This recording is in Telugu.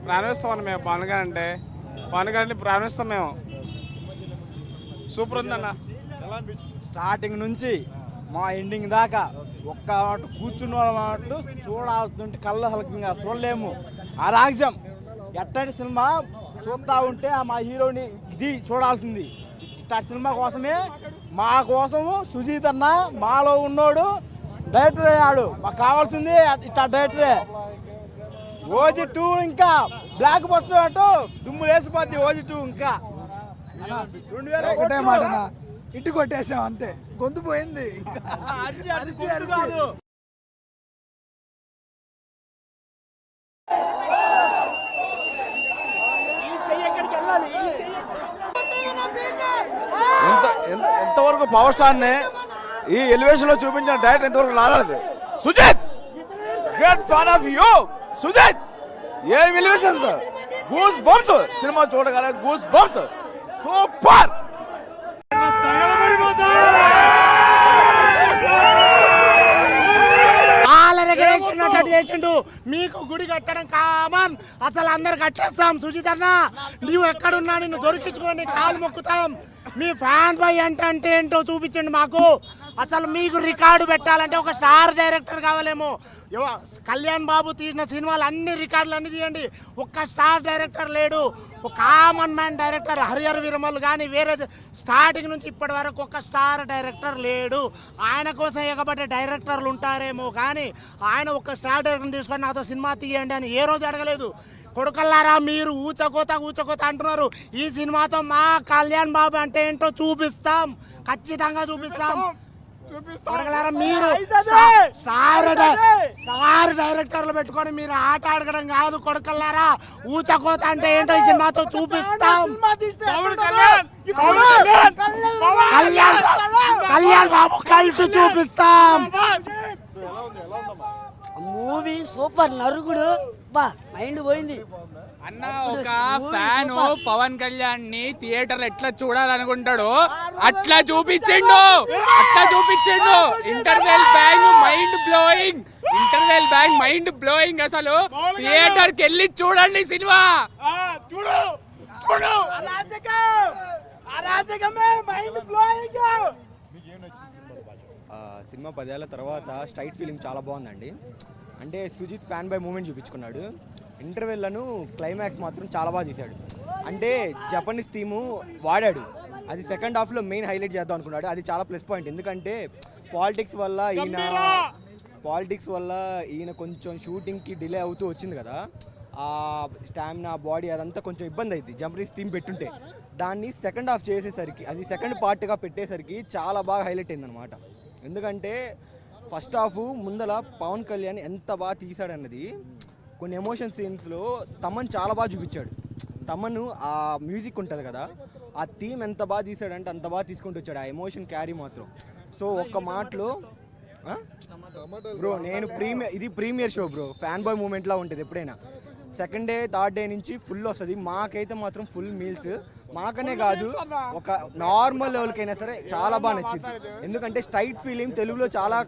ప్రాణిస్తామని మేము పవన్ గారు అంటే ప్రాణిస్తాం మేము. సూపర్ ఉందన్న. స్టార్టింగ్ నుంచి మా ఎండింగ్ దాకా ఒక్క కూర్చున్న వాళ్ళ చూడాల్సింటే కళ్ళు అసలు ఇంకా చూడలేము. ఆ రాజ్యం ఎట్టటి సినిమా చూస్తూ ఉంటే మా హీరోని ఇది చూడాల్సింది. ఇట్లాంటి సినిమా కోసమే మా కోసము సుజీత్ అన్న మాలో ఉన్నోడు డైరెక్టర్ అయ్యాడు. మాకు కావాల్సింది ఇట్లా డైరెక్టరే. OG2 ఇంకా బ్లాక్ బస్టర్ అంటూ దుమ్ము లేసిపోద్ది. OG2 ఇంకా ఒకటే మాటనా, ఇటు కొట్టేసాం అంతే, గొంతు పోయింది. ఎంతవరకు పవర్ స్టార్ ని ఈ ఎలివేషన్ లో చూపించిన డైరెక్టర్ ఎంతవరకు రాలేదు. Sujith, great fan of you Sujith. ఏ ఎలివేషన్స్, గూస్ బంప్స్. సినిమా చూడగానే గూస్ బంప్స్. సూపర్. చేసిండు. మీకు గుడి కట్టడం కామన్, అసలు అందరు కట్టేస్తాం. సుజిత్ అన్న నువ్వు ఎక్కడున్నా నిన్ను దొరికించుకోండి, కాలు మొక్కుతాం. మీ ఫ్యాన్ బాయ్ అంటే ఏంటో చూపించండి మాకు. అసలు మీకు రికార్డు పెట్టాలంటే ఒక స్టార్ డైరెక్టర్ కావాలేమో. కళ్యాణ్ బాబు తీసిన సినిమాలు అన్ని రికార్డులు అన్ని తీయండి, ఒక్క స్టార్ డైరెక్టర్ లేడు. ఒక కామన్ మ్యాన్ డైరెక్టర్ హరిహర విరమల్ కానీ వేరే స్టార్టింగ్ నుంచి ఇప్పటి వరకు ఒక స్టార్ డైరెక్టర్ లేడు. ఆయన కోసం ఎగబడ్డే డైరెక్టర్లు ఉంటారేమో కానీ ఆయన ఒక స్టార్ డైరెక్టర్ తీసుకొని నాతో సినిమా తీయండి అని ఏ రోజు అడగలేదు. కొడుకల్లారా, మీరు ఊచకోత అంటున్నారు. ఈ సినిమాతో మా కళ్యాణ్ బాబు అంటే ఏంటో చూపిస్తాం, ఖచ్చితంగా చూపిస్తాం. కొడుకల్లారా, మీరు స్టార్ డైరెక్టర్లు పెట్టుకొని మీరు ఆట ఆడగడం కాదు. కొడుకల్లారా, ఊచకోత అంటే ఏంటో ఈ సినిమాతో చూపిస్తాం. కళ్యాణ్ బాబు కల్ట్ చూపిస్తాం. మూవీ సూపర్, నరుగుడు బా మైండ్ పోయింది అన్న. ఒక ఫ్యాన్ పవన్ కళ్యాణ్ ని థియేటర్ ఎట్లా చూడాలనుకుంటాడు అట్లా చూపించిండు. Interval bang mind blowing. అసలు థియేటర్ కి వెళ్ళి చూడండి సినిమా. సినిమా 10 ఏళ్ల తర్వాత స్ట్రైట్ ఫీలింగ్ చాలా బాగుందండి. అంటే సుజిత్ ఫ్యాన్ బై మూమెంట్ చూపించుకున్నాడు. ఇంటర్వెల్లను క్లైమాక్స్ మాత్రం చాలా బాగా తీశాడు. అంటే జపనీస్ థీము వాడాడు, అది సెకండ్ హాఫ్లో మెయిన్ హైలైట్ చేద్దాం అనుకున్నాడు. అది చాలా ప్లస్ పాయింట్. ఎందుకంటే పాలిటిక్స్ వల్ల ఈయన కొంచెం షూటింగ్కి డిలే అవుతూ వచ్చింది కదా. ఆ స్టామినా, బాడీ అదంతా కొంచెం ఇబ్బంది అయింది జపనీస్ థీమ్ పెట్టుంటే. దాన్ని సెకండ్ హాఫ్ చేసేసరికి, అది సెకండ్ పార్ట్గా పెట్టేసరికి చాలా బాగా హైలైట్ అయిందనమాట. ఎందుకంటే ఫస్ట్ హాఫ్ ముందల పవన్ కళ్యాణ్ ఎంత బాగా తీశాడన్నది, కొన్ని ఎమోషన్ సీన్స్లో తమన్ చాలా బాగా చూపించాడు. తమను ఆ మ్యూజిక్ ఉంటుంది కదా, ఆ థీమ్ ఎంత బాగా తీశాడంటే అంత బాగా తీసుకుంటూ వచ్చాడు. ఆ ఎమోషన్ క్యారీ మాత్రం. సో ఒక్క మాటలో బ్రో, నేను ఇది premiere show bro. Fan boy మూమెంట్లా ఉంటుంది ఎప్పుడైనా. సెకండ్ డే, థర్డ్ డే నుంచి ఫుల్ వస్తుంది. మాకైతే మాత్రం ఫుల్ మీల్స్. మాకనే కాదు, ఒక నార్మల్ లెవెల్కైనా సరే చాలా బాగా నచ్చింది. ఎందుకంటే స్ట్రైట్ ఫీలింగ్ తెలుగులో చాలా